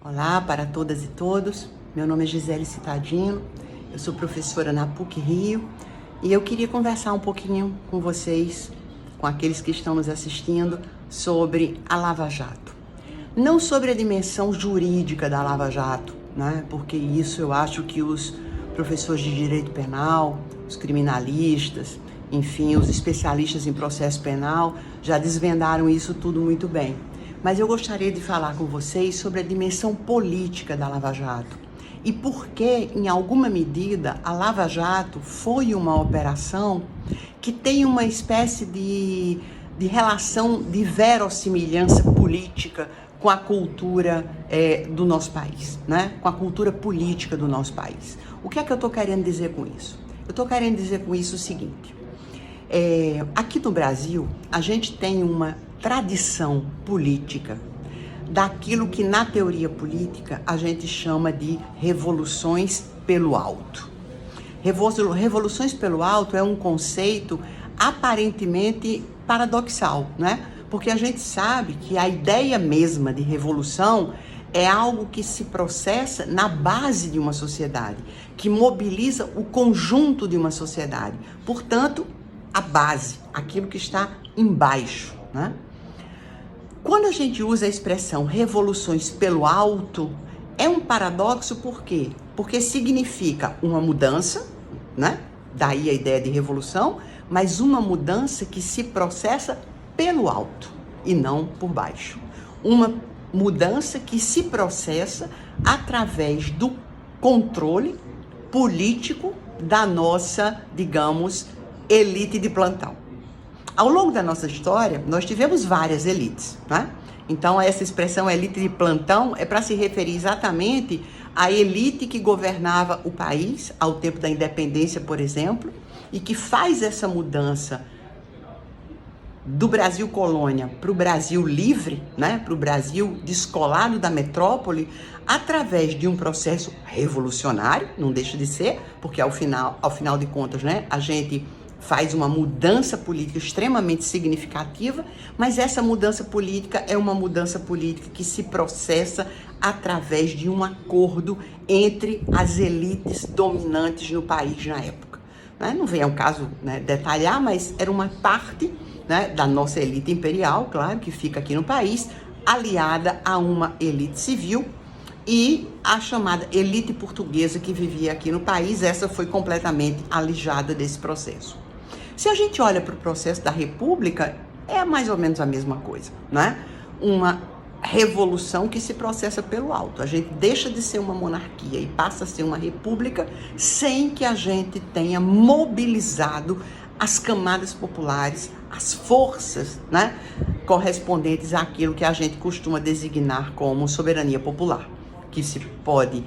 Olá para todas e todos, meu nome é Gisele Citadino, eu sou professora na PUC Rio e eu queria conversar um pouquinho com vocês, com aqueles que estão nos assistindo, sobre a Lava Jato. Não sobre a dimensão jurídica da Lava Jato, né? Porque isso eu acho que os professores de direito penal, os criminalistas, enfim, os especialistas em processo penal já desvendaram isso tudo muito bem. Mas eu gostaria de falar com vocês sobre a dimensão política da Lava Jato e por que, em alguma medida, a Lava Jato foi uma operação que tem uma espécie de relação de verossimilhança política com a cultura do nosso país, né? Com a cultura política do nosso país. O que é que eu estou querendo dizer com isso? Eu estou querendo dizer com isso o seguinte: aqui no Brasil, a gente tem uma tradição política daquilo que na teoria política a gente chama de revoluções pelo alto. Revoluções pelo alto é um conceito aparentemente paradoxal, né? Porque a gente sabe que a ideia mesma de revolução é algo que se processa na base de uma sociedade, que mobiliza o conjunto de uma sociedade. Portanto, a base, aquilo que está embaixo, né? Quando a gente usa a expressão revoluções pelo alto, é um paradoxo, por quê? Porque significa uma mudança, né? Daí a ideia de revolução, mas uma mudança que se processa pelo alto e não por baixo. Uma mudança que se processa através do controle político da nossa, digamos, elite de plantão. Ao longo da nossa história, nós tivemos várias elites, né? Então, essa expressão elite de plantão é para se referir exatamente à elite que governava o país ao tempo da independência, por exemplo, e que faz essa mudança do Brasil colônia para o Brasil livre, né? Para o Brasil descolado da metrópole, através de um processo revolucionário, não deixa de ser, porque ao final de contas, né, a gente faz uma mudança política extremamente significativa, mas essa mudança política é uma mudança política que se processa através de um acordo entre as elites dominantes no país na época. Não vem ao caso, né, detalhar, mas era uma parte, né, da nossa elite imperial, claro, que fica aqui no país, aliada a uma elite civil e a chamada elite portuguesa que vivia aqui no país. Essa foi completamente alijada desse processo. Se a gente olha para o processo da República, é mais ou menos a mesma coisa, né? Uma revolução que se processa pelo alto. A gente deixa de ser uma monarquia e passa a ser uma república sem que a gente tenha mobilizado as camadas populares, as forças, né, correspondentes àquilo que a gente costuma designar como soberania popular, que se pode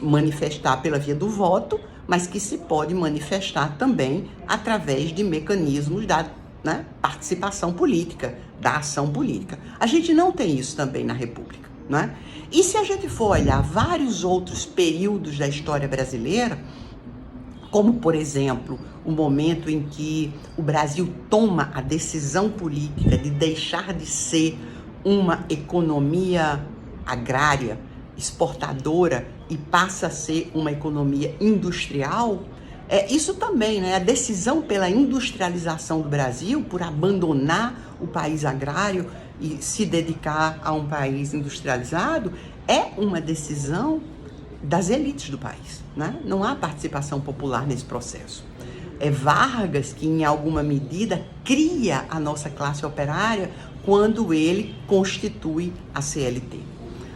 manifestar pela via do voto, mas que se pode manifestar também através de mecanismos da, né, participação política, da ação política. A gente não tem isso também na República, né? E se a gente for olhar vários outros períodos da história brasileira, como, por exemplo, o momento em que o Brasil toma a decisão política de deixar de ser uma economia agrária, exportadora, e passa a ser uma economia industrial, isso também, né? A decisão pela industrialização do Brasil, por abandonar o país agrário e se dedicar a um país industrializado, é uma decisão das elites do país, né? Não há participação popular nesse processo. É Vargas que, em alguma medida, cria a nossa classe operária quando ele constitui a CLT.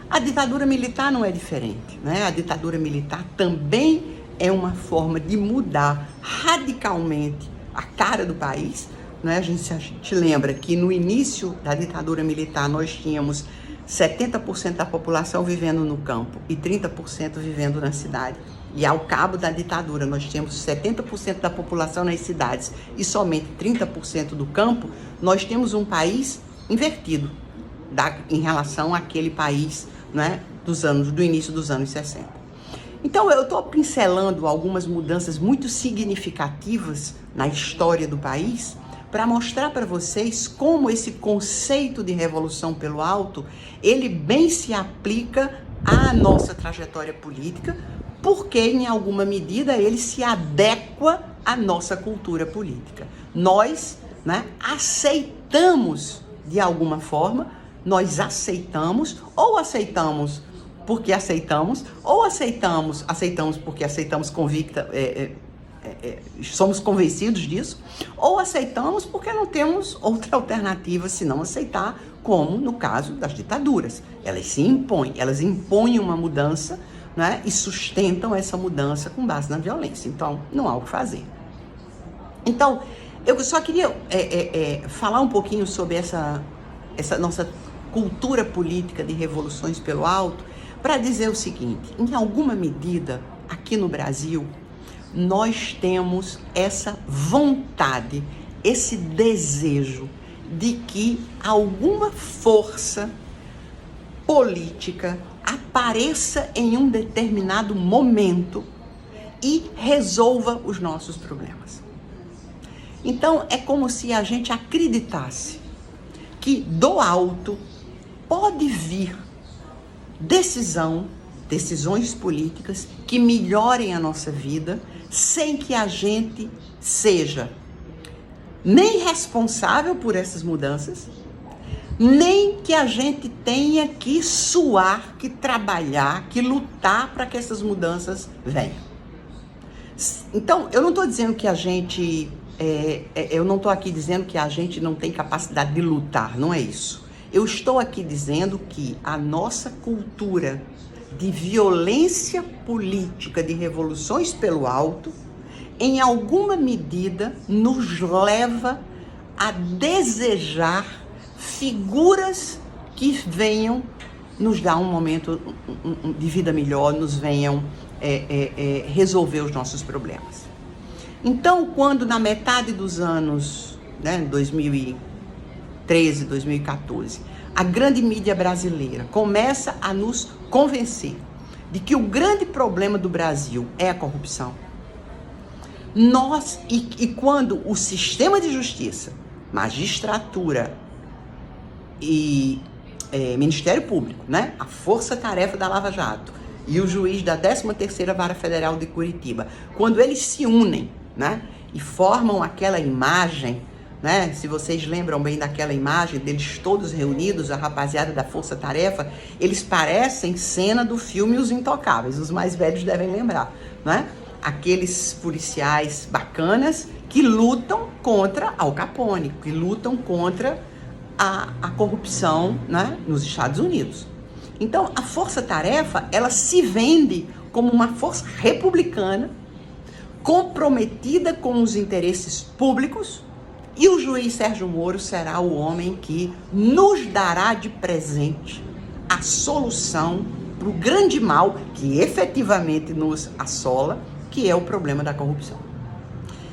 A ditadura militar não é diferente, né? A ditadura militar também é uma forma de mudar radicalmente a cara do país, né? A gente lembra que no início da ditadura militar nós tínhamos 70% da população vivendo no campo e 30% vivendo na cidade. E ao cabo da ditadura nós tínhamos 70% da população nas cidades e somente 30% do campo. Nós temos um país invertido em relação àquele país, né, do início dos anos 60. Então eu estou pincelando algumas mudanças muito significativas na história do país para mostrar para vocês como esse conceito de revolução pelo alto, ele bem se aplica à nossa trajetória política, porque em alguma medida ele se adequa à nossa cultura política. Nós, né, aceitamos de alguma forma, nós aceitamos porque aceitamos, ou aceitamos porque aceitamos convicta, somos convencidos disso, ou aceitamos porque não temos outra alternativa senão aceitar, como no caso das ditaduras. Elas impõem uma mudança, né, e sustentam essa mudança com base na violência. Então, não há o que fazer. Então, eu só queria falar um pouquinho sobre essa nossa cultura política de revoluções pelo alto, para dizer o seguinte: em alguma medida, aqui no Brasil, nós temos essa vontade, esse desejo de que alguma força política apareça em um determinado momento e resolva os nossos problemas. Então, é como se a gente acreditasse que do alto pode vir decisões políticas que melhorem a nossa vida, sem que a gente seja nem responsável por essas mudanças, nem que a gente tenha que suar, que trabalhar, que lutar para que essas mudanças venham. Então, eu não estou dizendo que a gente... eu não estou aqui dizendo que a gente não tem capacidade de lutar, não é isso. Eu estou aqui dizendo que a nossa cultura de violência política, de revoluções pelo alto, em alguma medida nos leva a desejar figuras que venham nos dar um momento de vida melhor, nos venham resolver os nossos problemas. Então, quando na metade dos anos, 2013, 2014, a grande mídia brasileira começa a nos convencer de que o grande problema do Brasil é a corrupção, e quando o sistema de justiça, magistratura e Ministério Público, né, a força-tarefa da Lava Jato e o juiz da 13ª Vara Federal de Curitiba, quando eles se unem, né, e formam aquela imagem, né, se vocês lembram bem daquela imagem deles todos reunidos, a rapaziada da força-tarefa, eles parecem cena do filme Os Intocáveis, os mais velhos devem lembrar, né? Aqueles policiais bacanas que lutam contra Al Capone, que lutam contra a corrupção, né, nos Estados Unidos. Então, a força-tarefa, ela se vende como uma força republicana, comprometida com os interesses públicos, e o juiz Sérgio Moro será o homem que nos dará de presente a solução para o grande mal que efetivamente nos assola, que é o problema da corrupção.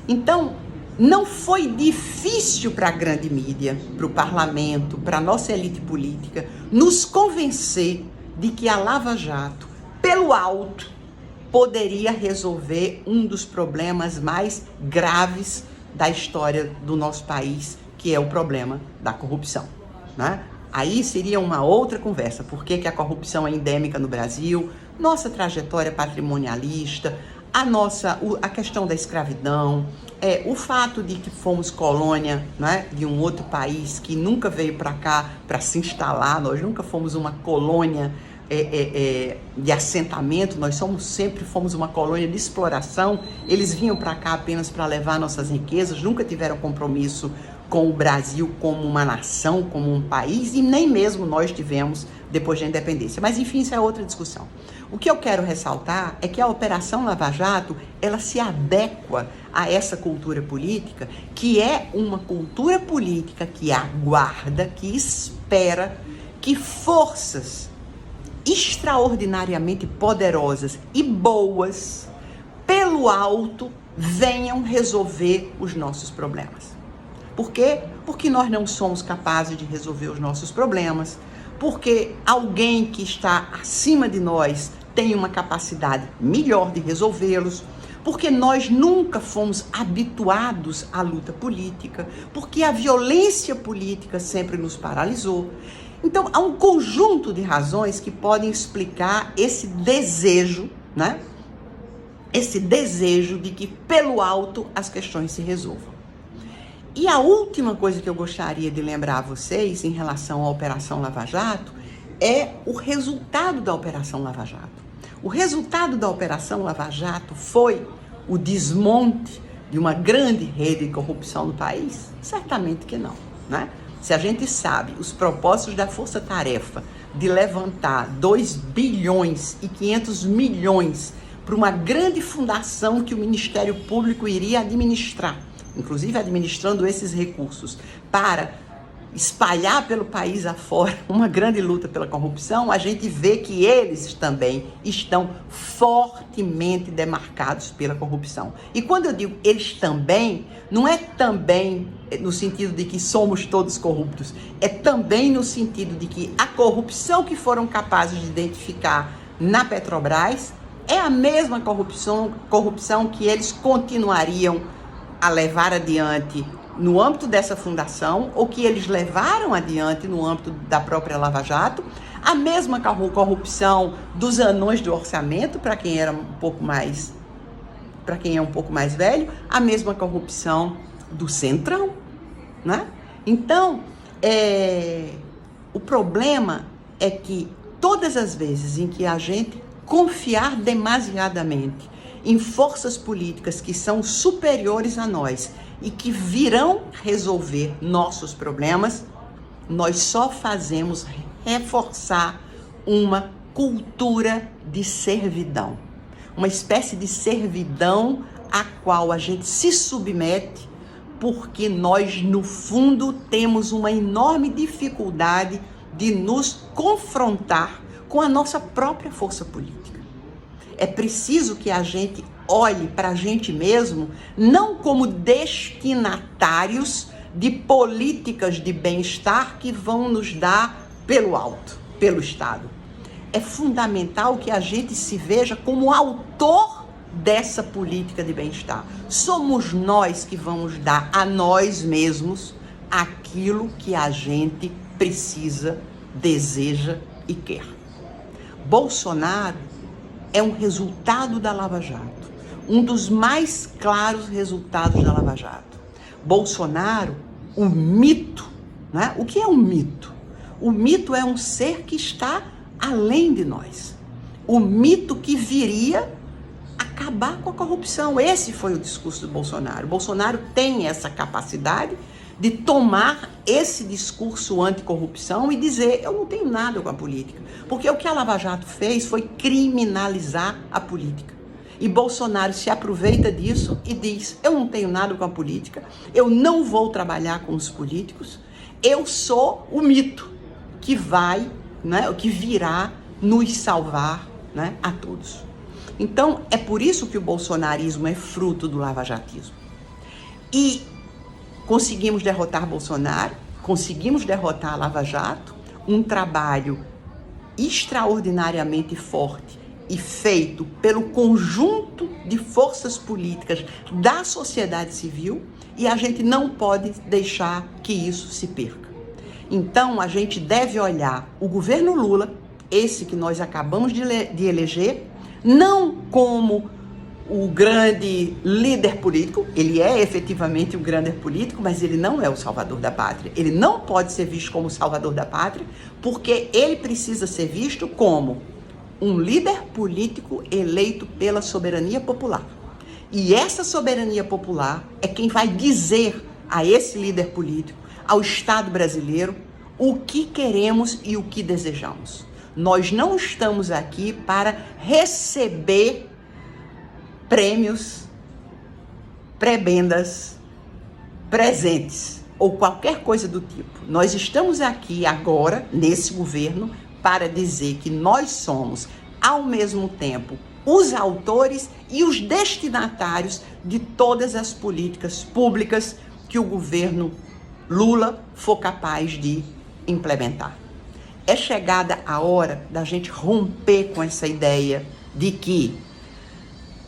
Então, não foi difícil para a grande mídia, para o parlamento, para a nossa elite política, nos convencer de que a Lava Jato, pelo alto, poderia resolver um dos problemas mais graves da história do nosso país, que é o problema da corrupção, né? Aí seria uma outra conversa, por que a corrupção é endêmica no Brasil, nossa trajetória patrimonialista, a questão da escravidão, o fato de que fomos colônia, né, de um outro país que nunca veio para cá para se instalar, nós nunca fomos uma colônia de assentamento, nós sempre fomos uma colônia de exploração, eles vinham para cá apenas para levar nossas riquezas, nunca tiveram compromisso com o Brasil como uma nação, como um país, e nem mesmo nós tivemos depois da independência. Mas enfim, isso é outra discussão. O que eu quero ressaltar é que a Operação Lava Jato, ela se adequa a essa cultura política, que é uma cultura política que aguarda, que espera que forças extraordinariamente poderosas e boas, pelo alto, venham resolver os nossos problemas. Por quê? Porque nós não somos capazes de resolver os nossos problemas, porque alguém que está acima de nós tem uma capacidade melhor de resolvê-los, porque nós nunca fomos habituados à luta política, porque a violência política sempre nos paralisou. Então, há um conjunto de razões que podem explicar esse desejo, né? Esse desejo de que pelo alto as questões se resolvam. E a última coisa que eu gostaria de lembrar a vocês em relação à Operação Lava Jato é o resultado da Operação Lava Jato. O resultado da Operação Lava Jato foi o desmonte de uma grande rede de corrupção no país? Certamente que não, né? Se a gente sabe os propósitos da Força Tarefa de levantar 2 bilhões e 500 milhões para uma grande fundação que o Ministério Público iria administrar, inclusive administrando esses recursos, para espalhar pelo país afora uma grande luta pela corrupção, a gente vê que eles também estão fortemente demarcados pela corrupção. E quando eu digo eles também, não é também no sentido de que somos todos corruptos, é também no sentido de que a corrupção que foram capazes de identificar na Petrobras é a mesma corrupção que eles continuariam a levar adiante no âmbito dessa fundação, ou que eles levaram adiante no âmbito da própria Lava Jato, a mesma corrupção dos anões do orçamento, para quem é um pouco mais velho, a mesma corrupção do Centrão, né? Então, o problema é que todas as vezes em que a gente confiar demasiadamente em forças políticas que são superiores a nós e que virão resolver nossos problemas, nós só fazemos reforçar uma cultura de servidão. Uma espécie de servidão a qual a gente se submete porque nós, no fundo, temos uma enorme dificuldade de nos confrontar com a nossa própria força política. É preciso que a gente olhe para a gente mesmo não como destinatários de políticas de bem-estar que vão nos dar pelo alto, pelo Estado. É fundamental que a gente se veja como autor dessa política de bem-estar. Somos nós que vamos dar a nós mesmos aquilo que a gente precisa, deseja e quer. Bolsonaro é um resultado da Lava Jato, um dos mais claros resultados da Lava Jato. Bolsonaro, o mito, né? O que é um mito? O mito é um ser que está além de nós. O mito que viria acabar com a corrupção. Esse foi o discurso do Bolsonaro. Bolsonaro tem essa capacidade de tomar esse discurso anticorrupção e dizer, eu não tenho nada com a política. Porque o que a Lava Jato fez foi criminalizar a política. E Bolsonaro se aproveita disso e diz, eu não tenho nada com a política, eu não vou trabalhar com os políticos, eu sou o mito que vai, né, que virá nos salvar, né, a todos. Então, é por isso que o bolsonarismo é fruto do lavajatismo. E conseguimos derrotar Bolsonaro, conseguimos derrotar a Lava Jato, um trabalho extraordinariamente forte e feito pelo conjunto de forças políticas da sociedade civil, e a gente não pode deixar que isso se perca. Então, a gente deve olhar o governo Lula, esse que nós acabamos de eleger, não como o grande líder político, ele é efetivamente um grande político, mas ele não é o salvador da pátria. Ele não pode ser visto como o salvador da pátria, porque ele precisa ser visto como um líder político eleito pela soberania popular. E essa soberania popular é quem vai dizer a esse líder político, ao Estado brasileiro, o que queremos e o que desejamos. Nós não estamos aqui para receber prêmios, prebendas, presentes ou qualquer coisa do tipo. Nós estamos aqui agora, nesse governo, para dizer que nós somos, ao mesmo tempo, os autores e os destinatários de todas as políticas públicas que o governo Lula for capaz de implementar. É chegada a hora da gente romper com essa ideia de que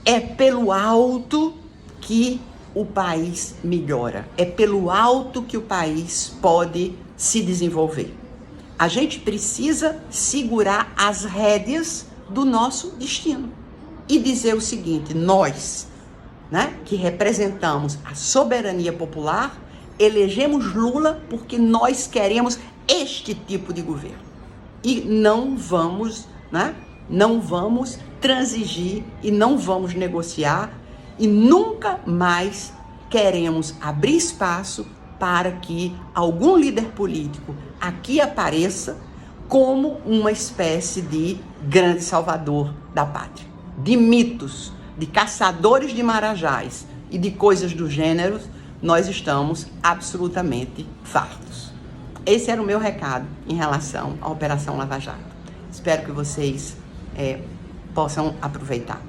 é pelo alto que o país melhora, é pelo alto que o país pode se desenvolver. A gente precisa segurar as rédeas do nosso destino e dizer o seguinte: nós, né, que representamos a soberania popular, elegemos Lula porque nós queremos este tipo de governo. E não vamos, né, não vamos transigir e não vamos negociar e nunca mais queremos abrir espaço para que algum líder político aqui apareça como uma espécie de grande salvador da pátria. De mitos, de caçadores de marajás e de coisas do gênero, nós estamos absolutamente fartos. Esse era o meu recado em relação à Operação Lava Jato. Espero que vocês possam aproveitar.